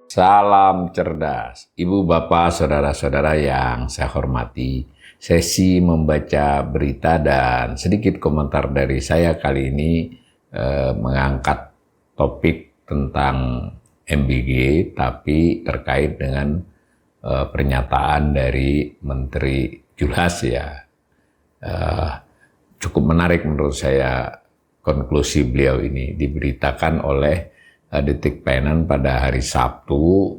Salam cerdas, Ibu, Bapak, Saudara-saudara yang saya hormati. Sesi membaca berita dan sedikit komentar dari saya kali ini mengangkat topik tentang MBG, tapi terkait dengan pernyataan dari Menteri Julhas ya. Cukup menarik menurut saya konklusi beliau ini, diberitakan oleh Detik Penen pada hari Sabtu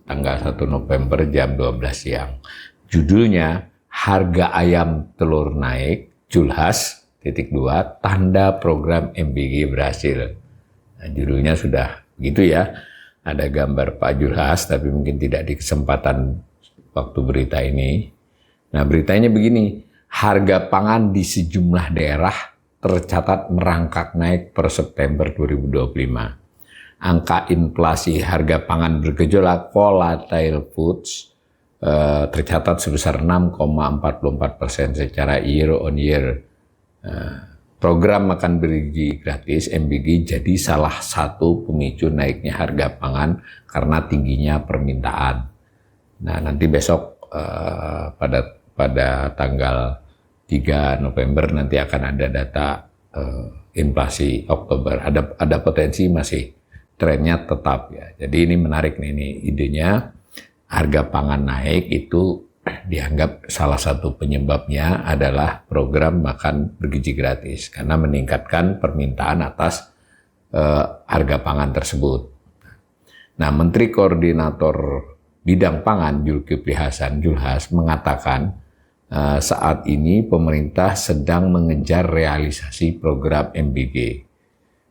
tanggal 1 November jam 12 siang. Judulnya, harga ayam telur naik, Julhas, .2, tanda program MBG berhasil. Nah, judulnya sudah begitu ya, ada gambar Pak Julhas, tapi mungkin tidak di kesempatan waktu berita ini. Nah, beritanya begini, harga pangan di sejumlah daerah tercatat merangkak naik per September 2025. Angka inflasi harga pangan bergejolak volatile foods tercatat sebesar 6,44% secara year on year. Program makan bergizi gratis MBG jadi salah satu pemicu naiknya harga pangan karena tingginya permintaan. Nah, nanti besok pada tanggal 3 November nanti akan ada data inflasi Oktober. Ada potensi masih trennya tetap ya. Jadi ini menarik nih, ini idenya harga pangan naik itu dianggap salah satu penyebabnya adalah program makan bergizi gratis karena meningkatkan permintaan atas harga pangan tersebut. Nah, Menteri Koordinator Bidang Pangan Zulkifli Hasan Julhas mengatakan saat ini pemerintah sedang mengejar realisasi program MBG.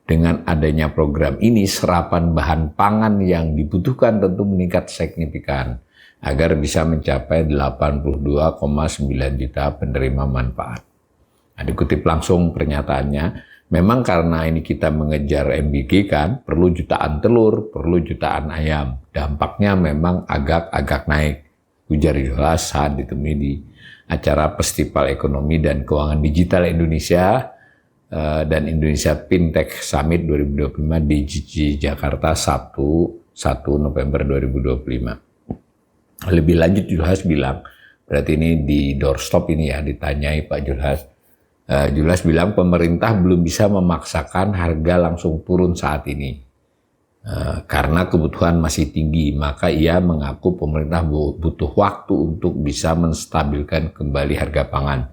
Dengan adanya program ini, serapan bahan pangan yang dibutuhkan tentu meningkat signifikan agar bisa mencapai 82,9 juta penerima manfaat. Nah, dikutip langsung pernyataannya, memang karena ini kita mengejar MBG kan, perlu jutaan telur, perlu jutaan ayam. Dampaknya memang agak naik, ujar Julhas saat ditemui di acara Festival Ekonomi dan Keuangan Digital Indonesia dan Indonesia Fintech Summit 2025 di Jakarta Sabtu 1 November 2025. Lebih lanjut Julhas bilang, berarti ini di doorstop ini ya, ditanyai Pak Julhas. Julhas bilang pemerintah belum bisa memaksakan harga langsung turun saat ini. Karena kebutuhan masih tinggi, maka ia mengaku pemerintah butuh waktu untuk bisa menstabilkan kembali harga pangan.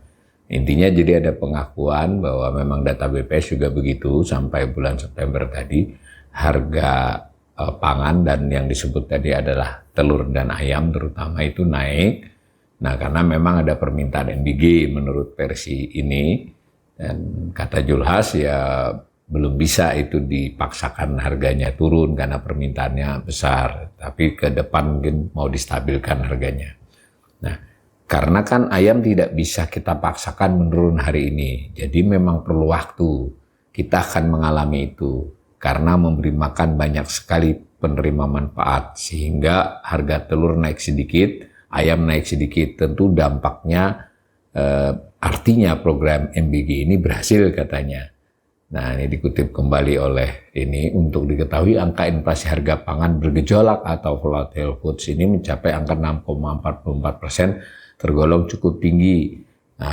Intinya jadi ada pengakuan bahwa memang data BPS juga begitu sampai bulan September tadi harga pangan dan yang disebut tadi adalah telur dan ayam terutama itu naik. Nah, karena memang ada permintaan MBG menurut versi ini dan kata Julhas ya belum bisa itu dipaksakan harganya turun karena permintaannya besar, tapi ke depan mungkin mau distabilkan harganya. Nah, karena kan ayam tidak bisa kita paksakan menurun hari ini, jadi memang perlu waktu. Kita akan mengalami itu karena memberi makan banyak sekali penerima manfaat, sehingga harga telur naik sedikit, ayam naik sedikit. Tentu dampaknya artinya program MBG ini berhasil katanya. Nah, ini dikutip kembali oleh ini, untuk diketahui angka inflasi harga pangan bergejolak atau volatile foods ini mencapai angka 6,44%, tergolong cukup tinggi. Nah,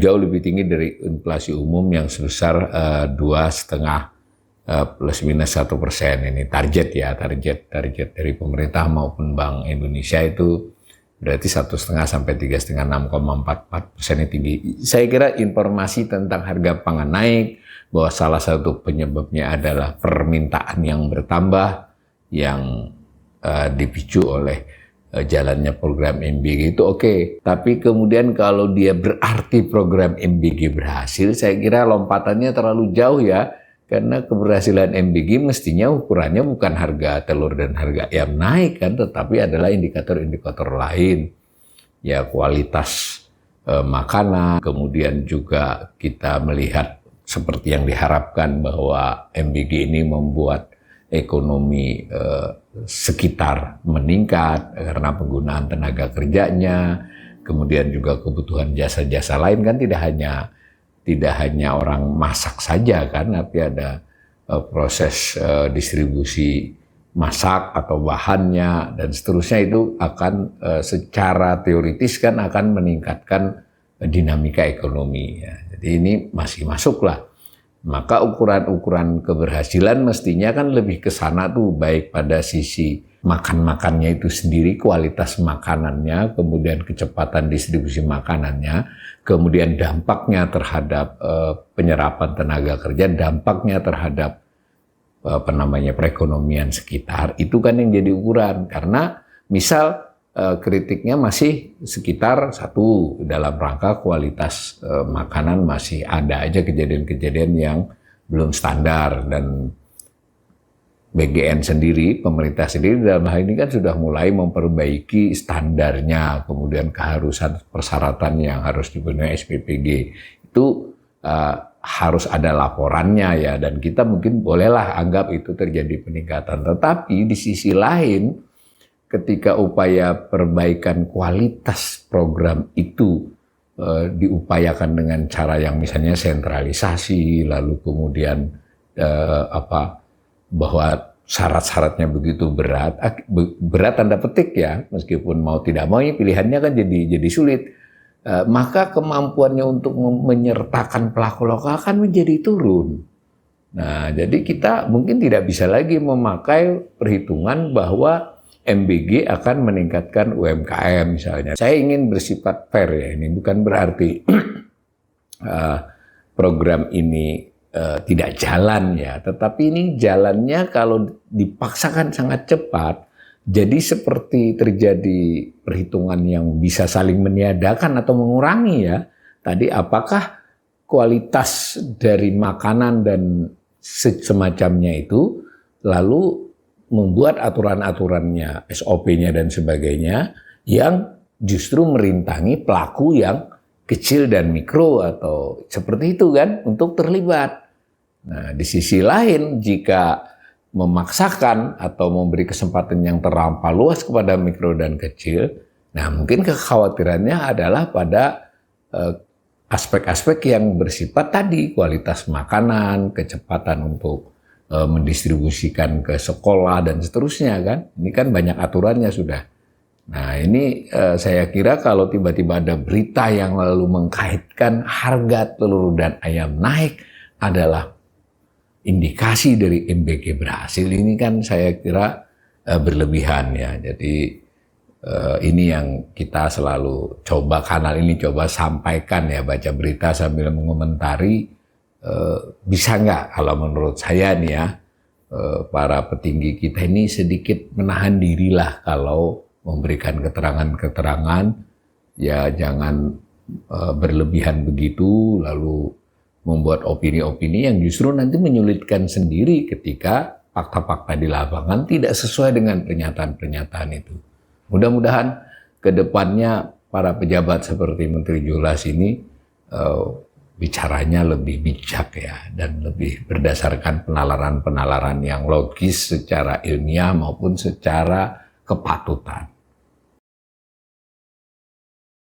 jauh lebih tinggi dari inflasi umum yang sebesar 2,5 plus minus 1%. Ini target ya, target dari pemerintah maupun Bank Indonesia itu berarti 1,5 sampai 3,5, 6,44% ini tinggi. Saya kira informasi tentang harga pangan naik, bahwa salah satu penyebabnya adalah permintaan yang bertambah yang dipicu oleh jalannya program MBG itu oke. Tapi kemudian kalau dia berarti program MBG berhasil, saya kira lompatannya terlalu jauh ya. Karena keberhasilan MBG mestinya ukurannya bukan harga telur dan harga ayam naik kan, tetapi adalah indikator-indikator lain. Ya, kualitas makanan, kemudian juga kita melihat seperti yang diharapkan bahwa MBG ini membuat ekonomi sekitar meningkat karena penggunaan tenaga kerjanya, kemudian juga kebutuhan jasa-jasa lain kan tidak hanya tidak hanya orang masak saja kan, tapi ada proses distribusi masak atau bahannya dan seterusnya, itu akan secara teoritis kan akan meningkatkan dinamika ekonomi ya. Jadi ini masih masuk lah. Maka ukuran-ukuran keberhasilan mestinya kan lebih ke sana tuh, baik pada sisi makan-makannya itu sendiri, kualitas makanannya, kemudian kecepatan distribusi makanannya, kemudian dampaknya terhadap penyerapan tenaga kerja, dampaknya terhadap perekonomian sekitar. Itu kan yang jadi ukuran. Karena misal kritiknya masih sekitar satu, dalam rangka kualitas makanan masih ada aja kejadian-kejadian yang belum standar, dan BGN sendiri, pemerintah sendiri dalam hal ini kan sudah mulai memperbaiki standarnya, kemudian keharusan persyaratan yang harus dipenuhi SPPG itu harus ada laporannya ya, dan kita mungkin bolehlah anggap itu terjadi peningkatan. Tetapi di sisi lain, ketika upaya perbaikan kualitas program itu diupayakan dengan cara yang misalnya sentralisasi, lalu kemudian bahwa syarat-syaratnya begitu berat tanda petik ya, meskipun mau tidak mau pilihannya kan jadi sulit, maka kemampuannya untuk menyertakan pelaku lokal kan menjadi turun. Nah, jadi kita mungkin tidak bisa lagi memakai perhitungan bahwa MBG akan meningkatkan UMKM misalnya. Saya ingin bersifat fair ya, ini bukan berarti program ini tidak jalan ya, tetapi ini jalannya kalau dipaksakan sangat cepat, jadi seperti terjadi perhitungan yang bisa saling meniadakan atau mengurangi ya. Tadi apakah kualitas dari makanan dan semacamnya itu lalu membuat aturan-aturannya, SOP-nya dan sebagainya yang justru merintangi pelaku yang kecil dan mikro atau seperti itu kan untuk terlibat. Nah, di sisi lain jika memaksakan atau memberi kesempatan yang terlampau luas kepada mikro dan kecil, nah mungkin kekhawatirannya adalah pada aspek-aspek yang bersifat tadi, kualitas makanan, kecepatan untuk mendistribusikan ke sekolah dan seterusnya kan. Ini kan banyak aturannya sudah. Nah ini saya kira kalau tiba-tiba ada berita yang lalu mengkaitkan harga telur dan ayam naik adalah indikasi dari MBG berhasil, ini kan saya kira berlebihan ya. Jadi ini yang kita selalu coba, kanal ini coba sampaikan ya, baca berita sambil mengomentari. Bisa nggak kalau menurut saya nih ya, para petinggi kita ini sedikit menahan dirilah kalau memberikan keterangan-keterangan, ya jangan berlebihan begitu lalu membuat opini-opini yang justru nanti menyulitkan sendiri ketika fakta-fakta di lapangan tidak sesuai dengan pernyataan-pernyataan itu. Mudah-mudahan ke depannya para pejabat seperti Menteri Julas ini bicaranya lebih bijak ya, dan lebih berdasarkan penalaran-penalaran yang logis secara ilmiah maupun secara kepatutan.